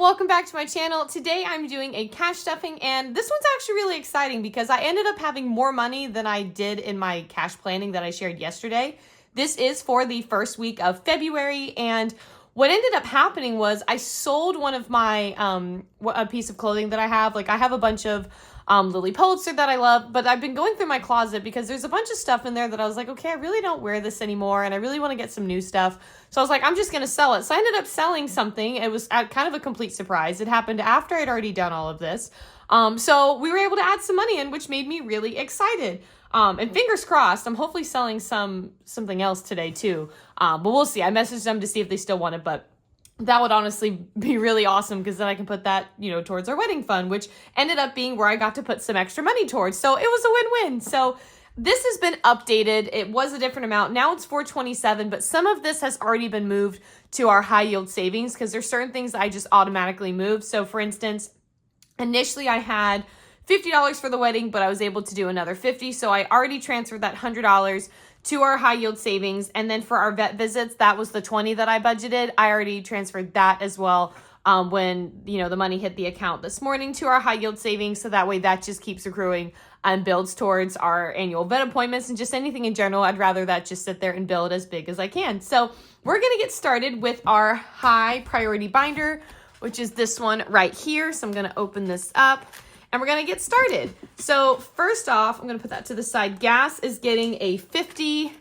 welcome back to my channel. Today I'm doing a cash stuffing, and this one's actually really exciting because I ended up having more money than I did in my cash planning that I shared yesterday. This is for the first week of February, and what ended up happening was I sold one of my, a piece of clothing that I have. Like, I have a bunch of Lily Pulitzer that I love, but I've been going through my closet because there's a bunch of stuff in there that I was like, okay, I really don't wear this anymore, and I really want to get some new stuff. So I was like, I'm just going to sell it. So I ended up selling something. It was kind of a complete surprise. It happened after I'd already done all of this. So we were able to add some money in, which made me really excited. And fingers crossed, I'm hopefully selling something else today too. But we'll see. I messaged them to see if they still want it, but that would honestly be really awesome because then I can put that, towards our wedding fund, which ended up being where I got to put some extra money towards. So it was a win-win. So this has been updated. It was a different amount. Now it's $427, but some of this has already been moved to our high yield savings because there's certain things that I just automatically moved. So for instance, initially I had $50 for the wedding, but I was able to do another $50. So I already transferred that $100 to our high yield savings. And then for our vet visits, that was the $20 that I budgeted. I already transferred that as well when, the money hit the account this morning to our high yield savings. So that way that just keeps accruing and builds towards our annual vet appointments and just anything in general. I'd rather that just sit there and build as big as I can. So we're going to get started with our high priority binder, which is this one right here. So I'm going to open this up. And we're going to get started. So first off, I'm going to put that to the side. Gas is getting a 50.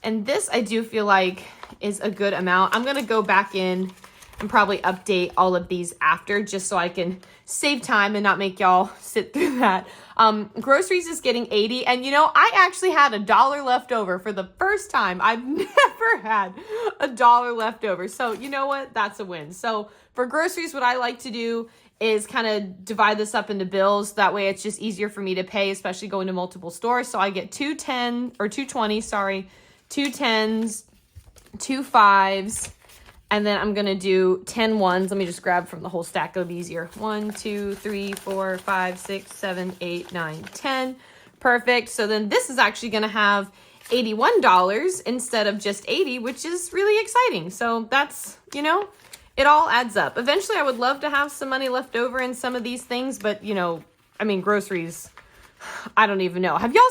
And this I do feel like is a good amount. I'm going to go back in and probably update all of these after just so I can save time and not make y'all sit through that. Groceries is getting 80. And I actually had $1 left over for the first time. I've never had $1 left over. So you know what? That's a win. So for groceries, what I like to do is kind of divide this up into bills. That way it's just easier for me to pay, especially going to multiple stores. So I get 2 10s, 2 10s, 2 5s, and then I'm going to do 10 ones. Let me just grab from the whole stack. It'll be easier. 1, 2, 3, 4, 5, 6, 7, 8, 9, 10. Perfect. So then this is actually going to have $81 instead of just 80, which is really exciting. So that's, it all adds up. Eventually, I would love to have some money left over in some of these things, but, groceries, I don't even know. Have y'all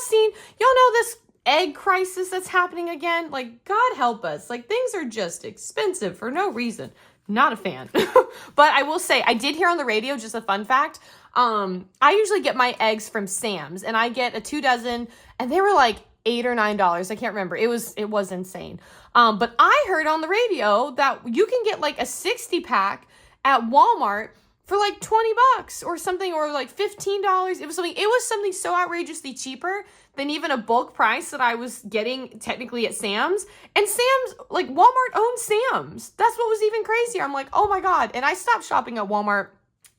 know this egg crisis that's happening again? Like, God help us. Like, things are just expensive for no reason. Not a fan. But I will say, I did hear on the radio, just a fun fact, I usually get my eggs from Sam's, and I get a 2 dozen, and they were like $8 or $9. I can't remember. It was insane. But I heard on the radio that you can get like a 60 pack at Walmart for like $20 or something, or like $15. It was something so outrageously cheaper than even a bulk price that I was getting technically at Sam's. And Sam's, like, Walmart owns Sam's. That's what was even crazier. I'm like, oh my God. And I stopped shopping at Walmart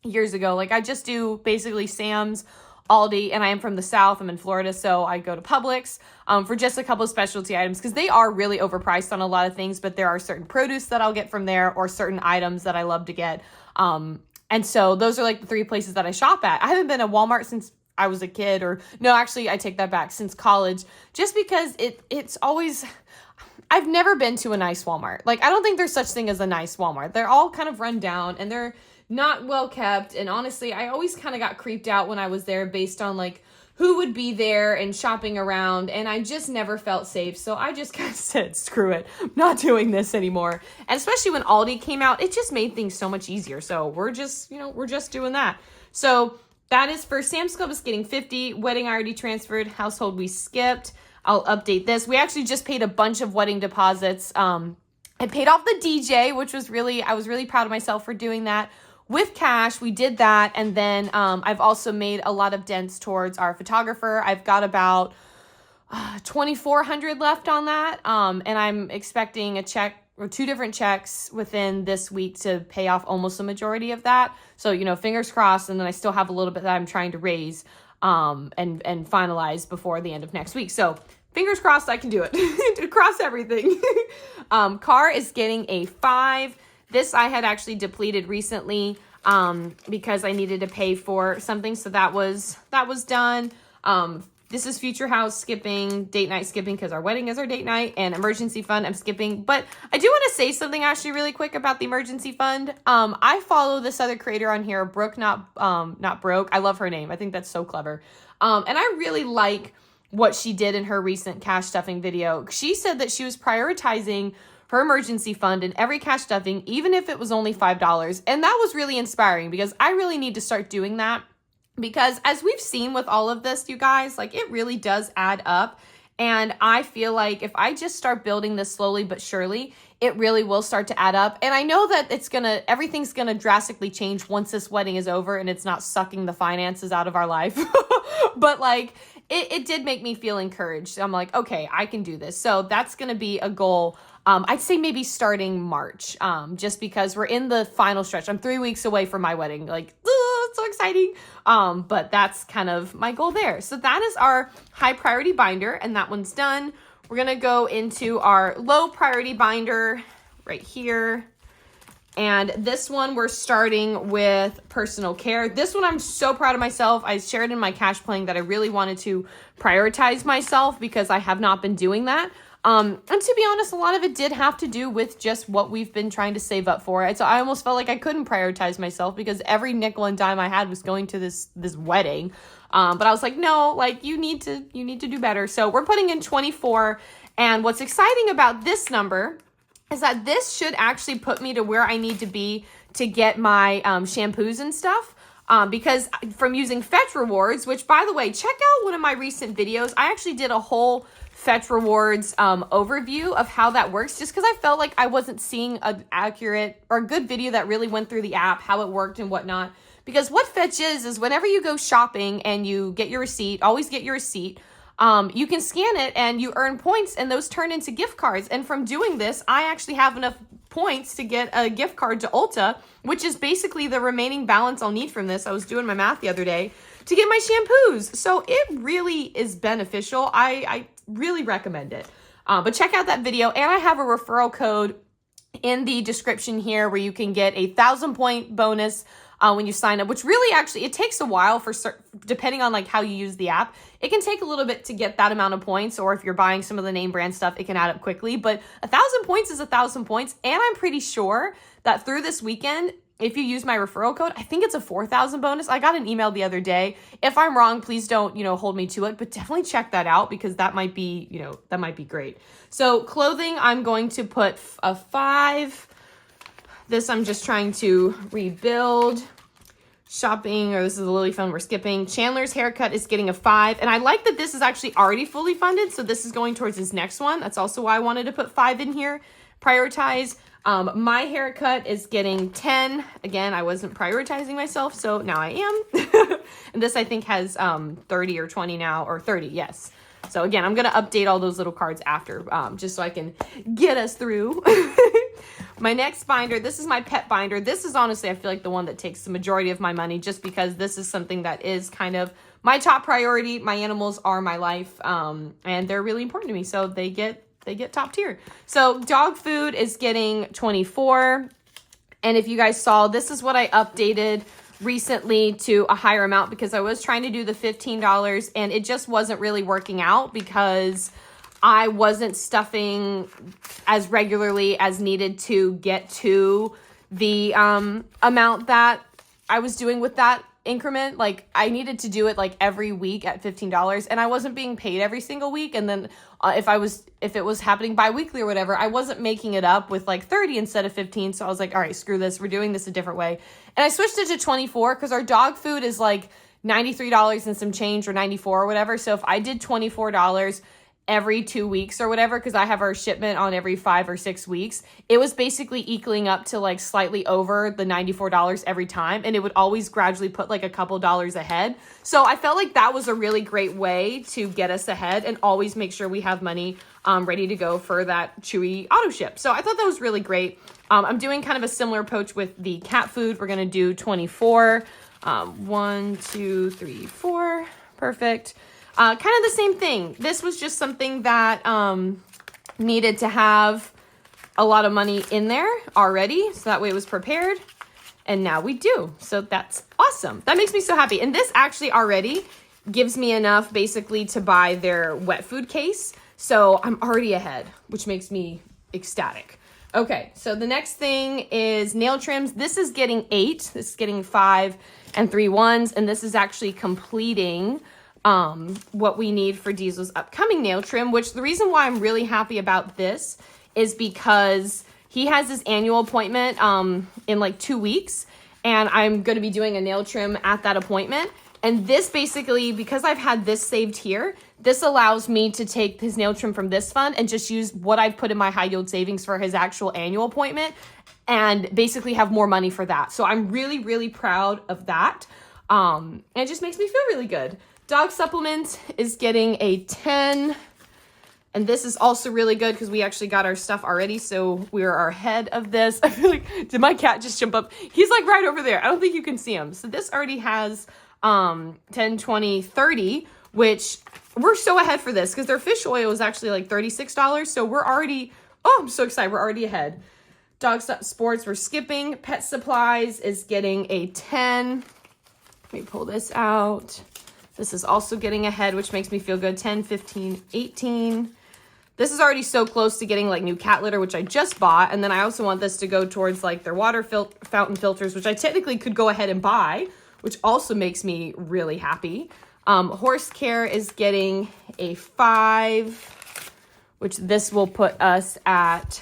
years ago. Like, I just do basically Sam's, Aldi, and I am from the South. I'm in Florida, so I go to Publix for just a couple of specialty items because they are really overpriced on a lot of things, but there are certain produce that I'll get from there or certain items that I love to get. And so those are like the 3 places that I shop at. I haven't been at Walmart since I was a kid, actually, I take that back, since college, just because it's always... I've never been to a nice Walmart. Like, I don't think there's such thing as a nice Walmart. They're all kind of run down, and they're not well kept. And honestly, I always kind of got creeped out when I was there based on like who would be there and shopping around. And I just never felt safe. So I just kind of said, screw it, I'm not doing this anymore. And especially when Aldi came out, it just made things so much easier. So we're just doing that. So that is for Sam's Club is getting 50. Wedding I already transferred. Household we skipped. I'll update this. We actually just paid a bunch of wedding deposits. I paid off the DJ, which was I was really proud of myself for doing that. With cash, we did that, and then I've also made a lot of dents towards our photographer. I've got about $2,400 left on that, and I'm expecting a check or 2 different checks within this week to pay off almost the majority of that. So, fingers crossed, and then I still have a little bit that I'm trying to raise and finalize before the end of next week. So fingers crossed I can do it. Cross everything. Car is getting a 5. This I had actually depleted recently because I needed to pay for something. So that was done. This is future house skipping, date night skipping because our wedding is our date night, and emergency fund I'm skipping. But I do want to say something actually really quick about the emergency fund. I follow this other creator on here, Brooke, not Broke. I love her name. I think that's so clever. And I really like what she did in her recent cash stuffing video. She said that she was prioritizing her emergency fund in every cash stuffing, even if it was only $5. And that was really inspiring because I really need to start doing that. Because as we've seen with all of this, you guys, like it really does add up. And I feel like if I just start building this slowly but surely, it really will start to add up. And I know that everything's gonna drastically change once this wedding is over and it's not sucking the finances out of our life. But like, it did make me feel encouraged. I'm like, okay, I can do this. So that's gonna be a goal. I'd say maybe starting March, just because we're in the final stretch. I'm 3 weeks away from my wedding. Like, so exciting. But that's kind of my goal there. So that is our high priority binder, and that one's done. We're going to go into our low priority binder right here. And this one, we're starting with personal care. This one, I'm so proud of myself. I shared in my cash planning that I really wanted to prioritize myself because I have not been doing that. And to be honest, a lot of it did have to do with just what we've been trying to save up for. So I almost felt like I couldn't prioritize myself because every nickel and dime I had was going to this wedding. But I was like, no, like you need to do better. So we're putting in 24. And what's exciting about this number is that this should actually put me to where I need to be to get my shampoos and stuff. Because from using Fetch Rewards, which by the way, check out one of my recent videos. I actually did a whole Fetch Rewards overview of how that works, just because I felt like I wasn't seeing an accurate or a good video that really went through the app, how it worked and whatnot. Because what Fetch is whenever you go shopping and you get your receipt, always get your receipt, you can scan it and you earn points and those turn into gift cards. And from doing this, I actually have enough points to get a gift card to Ulta, which is basically the remaining balance I'll need from this. I was doing my math the other day to get my shampoos. So it really is beneficial. I really recommend it. But check out that video. And I have a referral code in the description here where you can get a 1,000-point bonus when you sign up, which really actually, it takes a while depending on like how you use the app. It can take a little bit to get that amount of points, or if you're buying some of the name brand stuff, it can add up quickly. But 1,000 points is 1,000 points. And I'm pretty sure that through this weekend, if you use my referral code, I think it's a 4,000 bonus. I got an email the other day. If I'm wrong, please don't, hold me to it, but definitely check that out because that might be, that might be great. So clothing, I'm going to put a 5. This I'm just trying to rebuild. Shopping, or this is the Lily Fund we're skipping. Chandler's haircut is getting a 5. And I like that this is actually already fully funded. So this is going towards his next one. That's also why I wanted to put 5 in here. Prioritize. My haircut is getting 10. Again, I wasn't prioritizing myself, so now I am. And this I think has 30 or 20 now, or 30, yes. So again, I'm going to update all those little cards after, just so I can get us through. My next binder, this is my pet binder. This is honestly, I feel like the one that takes the majority of my money, just because this is something that is kind of my top priority. My animals are my life, and they're really important to me. So they get top tier. So dog food is getting 24. And if you guys saw, this is what I updated recently to a higher amount because I was trying to do the $15 and it just wasn't really working out because I wasn't stuffing as regularly as needed to get to the amount that I was doing with that increment. Like I needed to do it like every week at $15 and I wasn't being paid every single week. And then if it was happening bi-weekly or whatever, I wasn't making it up with like 30 instead of 15. So I was like, all right, screw this. We're doing this a different way. And I switched it to 24 because our dog food is like $93 and some change, or 94 or whatever. So if I did $24 every 2 weeks or whatever, because I have our shipment on every 5 or 6 weeks, it was basically equaling up to like slightly over the $94 every time. And it would always gradually put like a couple dollars ahead. So I felt like that was a really great way to get us ahead and always make sure we have money ready to go for that Chewy auto ship. So I thought that was really great. I'm doing kind of a similar approach with the cat food. We're going to do 24. 1, 2, 3, 4. Perfect. Kind of the same thing. This was just something that needed to have a lot of money in there already. So that way it was prepared. And now we do. So that's awesome. That makes me so happy. And this actually already gives me enough basically to buy their wet food case. So I'm already ahead, which makes me ecstatic. Okay, so the next thing is nail trims. This is getting 8. This is getting 5 and 3 ones, and this is actually completing what we need for Diesel's upcoming nail trim, which the reason why I'm really happy about this is because he has his annual appointment in like 2 weeks, and I'm going to be doing a nail trim at that appointment. And this basically, because I've had this saved here, this allows me to take his nail trim from this fund and just use what I've put in my high yield savings for his actual annual appointment and basically have more money for that. So I'm really, really proud of that. And it just makes me feel really good. Dog supplements is getting a 10. And this is also really good because we actually got our stuff already, so we are ahead of this. I feel like, did my cat just jump up? He's like right over there. I don't think you can see him. So this already has 10, 20, 30, which we're so ahead for this because their fish oil is actually like $36. So we're already, oh, I'm so excited. We're already ahead. Dog sports, we're skipping. Pet supplies is getting a 10. Let me pull this out. This is also getting ahead, which makes me feel good. 10, 15, 18. This is already so close to getting like new cat litter, which I just bought. And then I also want this to go towards like their water fountain filters, which I technically could go ahead and buy, which also makes me really happy. Horse care is getting a 5, which this will put us at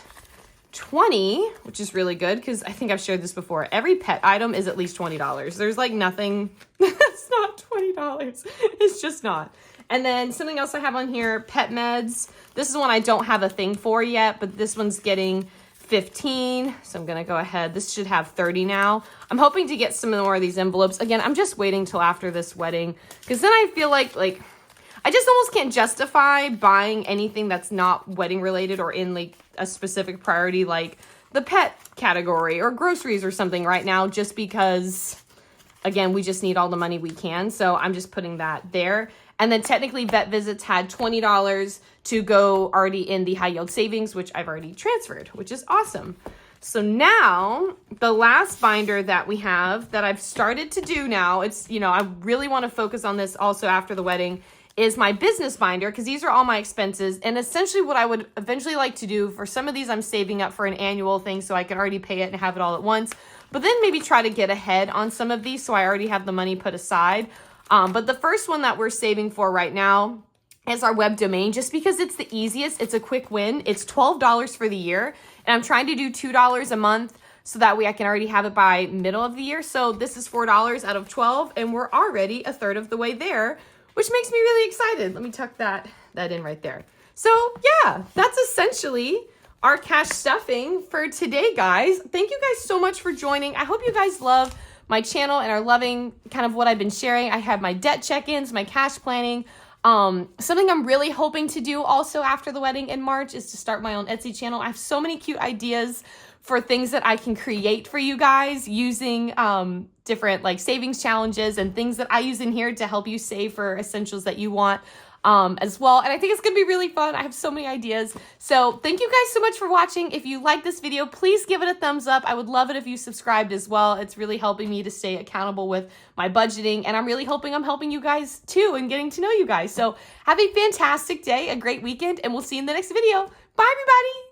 20, which is really good because I think I've shared this before. Every pet item is at least $20. There's like nothing that's not $20. It's just not. And then something else I have on here, pet meds. This is one I don't have a thing for yet, but this one's getting 15. So I'm going to go ahead. This should have 30 now. I'm hoping to get some more of these envelopes. Again, I'm just waiting till after this wedding because then I feel like I just almost can't justify buying anything that's not wedding related or in like a specific priority like the pet category or groceries or something right now just because, again, we just need all the money we can. So I'm just putting that there. And then technically vet visits had $20 to go already in the high yield savings, which I've already transferred, which is awesome. So now the last binder that we have that I've started to do now, it's, I really want to focus on this also after the wedding, is my business binder because these are all my expenses. And essentially what I would eventually like to do for some of these, I'm saving up for an annual thing so I can already pay it and have it all at once. But then maybe try to get ahead on some of these so I already have the money put aside. But the first one that we're saving for right now is our web domain, just because it's the easiest. It's a quick win. It's $12 for the year, and I'm trying to do $2 a month so that way I can already have it by middle of the year. So this is $4 out of 12, and we're already a third of the way there, which makes me really excited. Let me tuck that in right there. So yeah, that's essentially our cash stuffing for today, guys. Thank you guys so much for joining. I hope you guys love my channel and are loving kind of what I've been sharing. I have my debt check-ins, my cash planning. Something I'm really hoping to do also after the wedding in March is to start my own Etsy channel. I have so many cute ideas for things that I can create for you guys using different like savings challenges and things that I use in here to help you save for essentials that you want as well. And I think it's gonna be really fun. I have so many ideas. So thank you guys so much for watching. If you like this video, please give it a thumbs up. I would love it if you subscribed as well. It's really helping me to stay accountable with my budgeting. And I'm really hoping I'm helping you guys too and getting to know you guys. So have a fantastic day, a great weekend, and we'll see you in the next video. Bye, everybody.